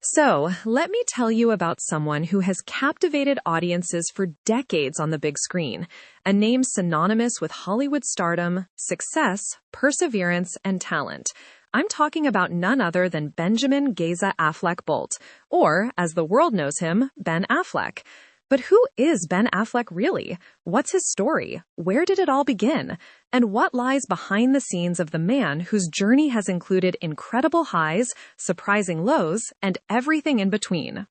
So, let me tell you about someone who has captivated audiences for decades on the big screen, a name synonymous with Hollywood stardom, success, perseverance, and talent. I'm talking about none other than Benjamin Géza Affleck-Boldt, or, as the world knows him, Ben Affleck. But who is Ben Affleck really? What's his story? Where did it all begin? And what lies behind the scenes of the man whose journey has included incredible highs, surprising lows, and everything in between?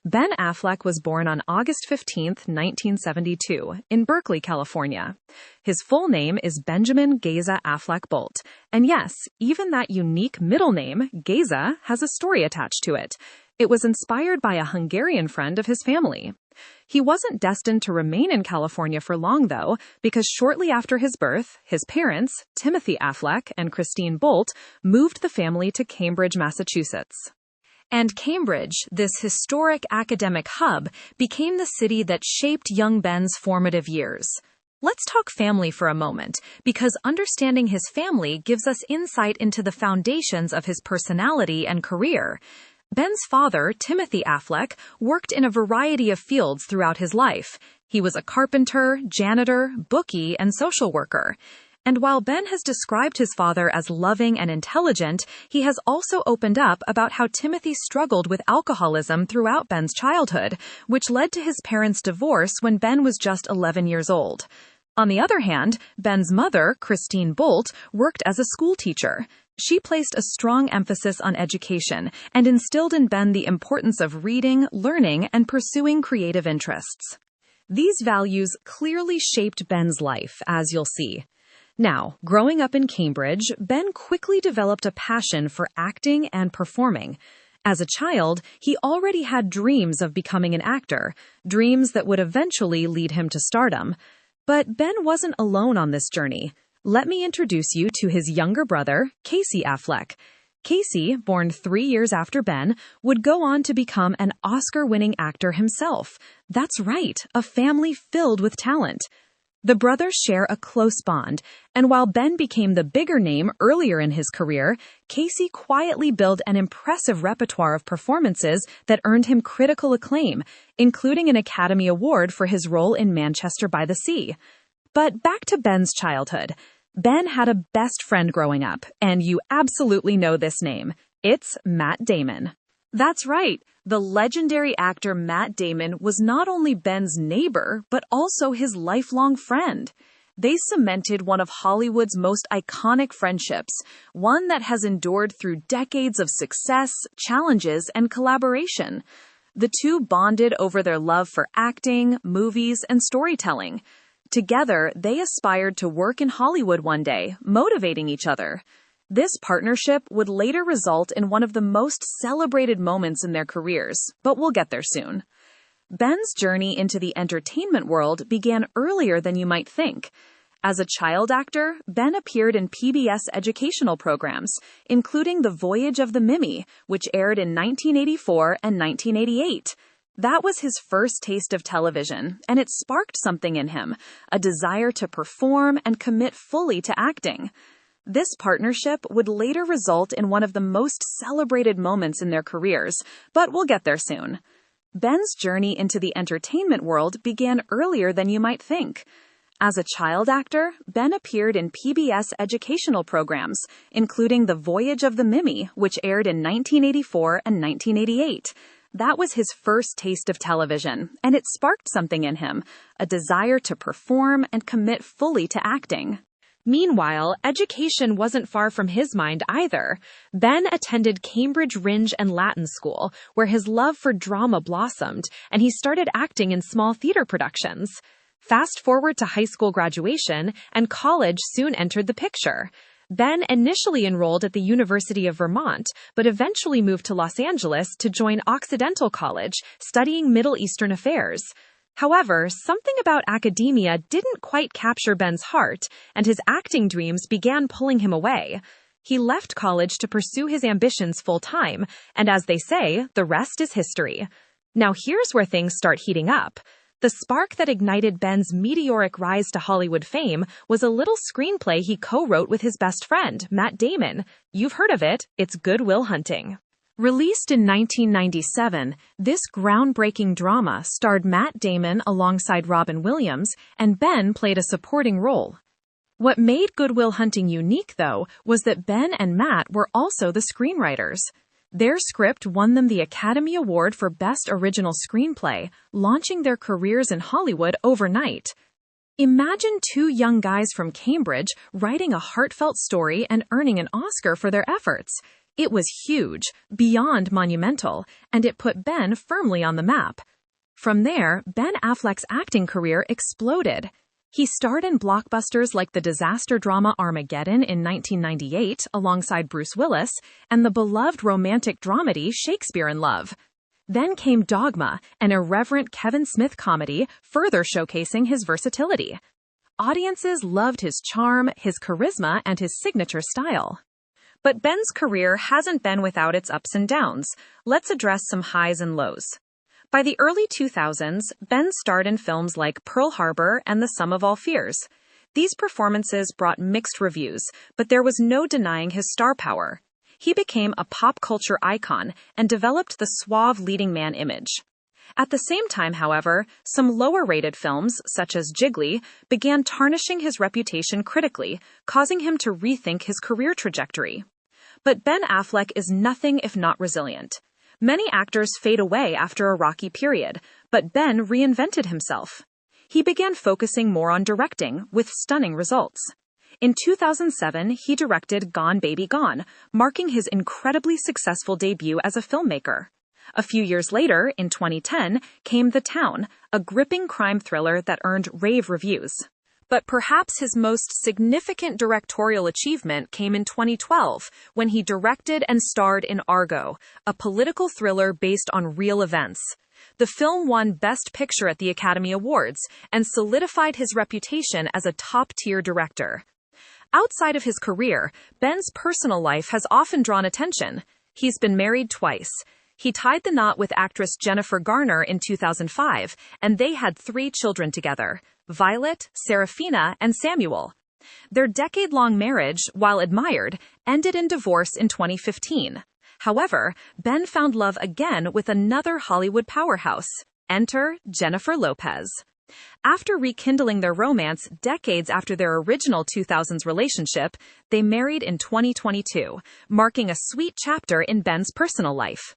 Ben Affleck was born on August 15, 1972, in Berkeley, California. His full name is Benjamin Géza Affleck-Boldt. And yes, even that unique middle name, Géza, has a story attached to it. It was inspired by a Hungarian friend of his family. He wasn't destined to remain in California for long, though, because shortly after his birth, his parents, Timothy Affleck and Christine Boldt, moved the family to Cambridge, Massachusetts. And Cambridge, this historic academic hub, became the city that shaped young Ben's formative years. Let's talk family for a moment, because understanding his family gives us insight into the foundations of his personality and career. Ben's father, Timothy Affleck, worked in a variety of fields throughout his life. He was a carpenter, janitor, bookie, and social worker. And while Ben has described his father as loving and intelligent, he has also opened up about how Timothy struggled with alcoholism throughout Ben's childhood, which led to his parents' divorce when Ben was just 11 years old. On the other hand, Ben's mother, Christine Boldt, worked as a schoolteacher. She placed a strong emphasis on education and instilled in Ben the importance of reading, learning, and pursuing creative interests. These values clearly shaped Ben's life, as you'll see. Now, growing up in Cambridge, Ben quickly developed a passion for acting and performing. As a child, he already had dreams of becoming an actor, dreams that would eventually lead him to stardom. But Ben wasn't alone on this journey. Let me introduce you to his younger brother, Casey Affleck. Casey, born 3 years after Ben, would go on to become an Oscar-winning actor himself. That's right, a family filled with talent. The brothers share a close bond, and while Ben became the bigger name earlier in his career, Casey quietly built an impressive repertoire of performances that earned him critical acclaim, including an Academy Award for his role in Manchester by the Sea. But back to Ben's childhood. Ben had a best friend growing up, and you absolutely know this name. It's Matt Damon. That's right. The legendary actor Matt Damon was not only Ben's neighbor, but also his lifelong friend. They cemented one of Hollywood's most iconic friendships, one that has endured through decades of success, challenges, and collaboration. The two bonded over their love for acting, movies, and storytelling. Together, they aspired to work in Hollywood one day, motivating each other. This partnership would later result in one of the most celebrated moments in their careers, but we'll get there soon. Ben's journey into the entertainment world began earlier than you might think. As a child actor, Ben appeared in PBS educational programs, including The Voyage of the Mimi, which aired in 1984 and 1988. That was his first taste of television, and it sparked something in him, a desire to perform and commit fully to acting. This partnership would later result in one of the most celebrated moments in their careers, but we'll get there soon. Ben's journey into the entertainment world began earlier than you might think. As a child actor, Ben appeared in PBS educational programs, including The Voyage of the Mimi, which aired in 1984 and 1988. That was his first taste of television, and it sparked something in him, a desire to perform and commit fully to acting. Meanwhile, education wasn't far from his mind either. Ben attended Cambridge Ringe and Latin School, where his love for drama blossomed, and he started acting in small theater productions. Fast forward to high school graduation, and college soon entered the picture. Ben initially enrolled at the University of Vermont, but eventually moved to Los Angeles to join Occidental College, studying Middle Eastern affairs. However, something about academia didn't quite capture Ben's heart, and his acting dreams began pulling him away. He left college to pursue his ambitions full-time, and as they say, the rest is history. Now here's where things start heating up. The spark that ignited Ben's meteoric rise to Hollywood fame was a little screenplay he co-wrote with his best friend, Matt Damon. You've heard of it. It's Good Will Hunting. Released in 1997, this groundbreaking drama starred Matt Damon alongside Robin Williams, and Ben played a supporting role. What made Good Will Hunting unique, though, was that Ben and Matt were also the screenwriters. Their script won them the Academy Award for Best Original Screenplay, launching their careers in Hollywood overnight. Imagine two young guys from Cambridge writing a heartfelt story and earning an Oscar for their efforts. It was huge, beyond monumental, and it put Ben firmly on the map. From there, Ben Affleck's acting career exploded. He starred in blockbusters like the disaster drama Armageddon in 1998 alongside Bruce Willis, and the beloved romantic dramedy Shakespeare in Love. Then came Dogma, an irreverent Kevin Smith comedy, further showcasing his versatility. Audiences loved his charm, his charisma, and his signature style. But Ben's career hasn't been without its ups and downs. Let's address some highs and lows. By the early 2000s, Ben starred in films like Pearl Harbor and The Sum of All Fears. These performances brought mixed reviews, but there was no denying his star power. He became a pop culture icon and developed the suave leading man image. At the same time, however, some lower-rated films, such as Jiggly, began tarnishing his reputation critically, causing him to rethink his career trajectory. But Ben Affleck is nothing if not resilient. Many actors fade away after a rocky period, but Ben reinvented himself. He began focusing more on directing, with stunning results. In 2007, he directed Gone Baby Gone, marking his incredibly successful debut as a filmmaker. A few years later, in 2010, came The Town, a gripping crime thriller that earned rave reviews. But perhaps his most significant directorial achievement came in 2012, when he directed and starred in Argo, a political thriller based on real events. The film won Best Picture at the Academy Awards and solidified his reputation as a top-tier director. Outside of his career, Ben's personal life has often drawn attention. He's been married twice. He tied the knot with actress Jennifer Garner in 2005, and they had 3 children together: Violet, Serafina, and Samuel. Their decade-long marriage, while admired, ended in divorce in 2015. However, Ben found love again with another Hollywood powerhouse. Enter Jennifer Lopez. After rekindling their romance decades after their original 2000s relationship, they married in 2022, marking a sweet chapter in Ben's personal life.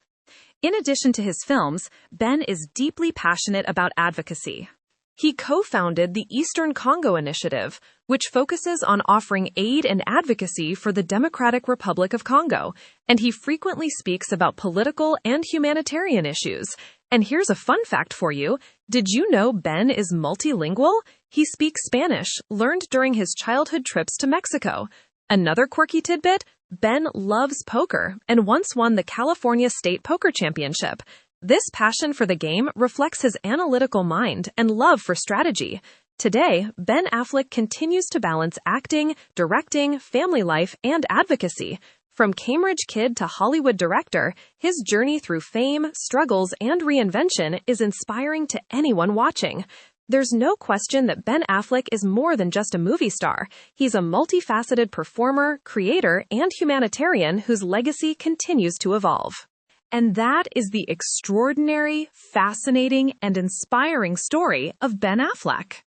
In addition to his films, Ben is deeply passionate about advocacy. He co-founded the Eastern Congo Initiative, which focuses on offering aid and advocacy for the Democratic Republic of Congo, and he frequently speaks about political and humanitarian issues. And here's a fun fact for you. Did you know Ben is multilingual? He speaks Spanish, learned during his childhood trips to Mexico. Another quirky tidbit: Ben loves poker and once won the California State Poker Championship. This passion for the game reflects his analytical mind and love for strategy. Today, Ben Affleck continues to balance acting, directing, family life, and advocacy. From Cambridge kid to Hollywood director, his journey through fame, struggles, and reinvention is inspiring to anyone watching. There's no question that Ben Affleck is more than just a movie star. He's a multifaceted performer, creator, and humanitarian whose legacy continues to evolve. And that is the extraordinary, fascinating, and inspiring story of Ben Affleck.